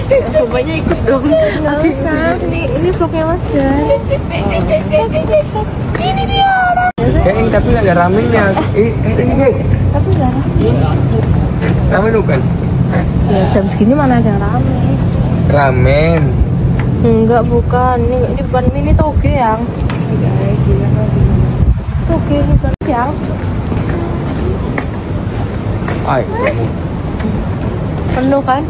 Bapaknya ikut dong. Nggak bisa. Ini vlognya Mas Jan. Ini dia. Kayaknya tapi nggak ada ramennya. Ini guys. Tapi nggak rame. Ramen bukan? Ya jam segini mana ada yang rame? Ramen. Enggak, bukan. Ini bukan mini toge yang. Guys, ini toge ini bukan siang. Ay, Penuh kan?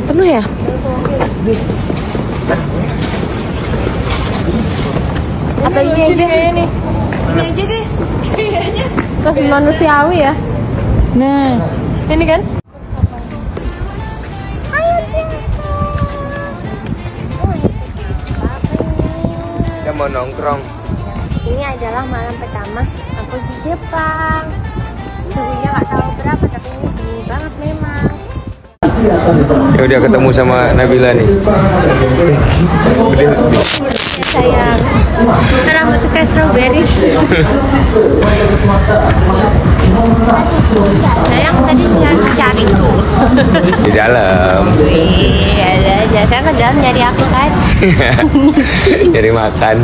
Penuh ya? Atau ini aja? Ini aja deh. Kayaknya. Lebih manusiawi ya. Nah, ini kan? kita mau nongkrong. Ini adalah malam pertama aku di Jepang. Suhunya nggak tahu berapa, tapi ini dingin banget memang. Ya udah ketemu sama Nabila nih. Udah. Sayang, rambut kayak strawberry. Sayang tadi cari tuh Di dalam. iya aja, sekarang ke dalam nyari aku kan. Cari makan.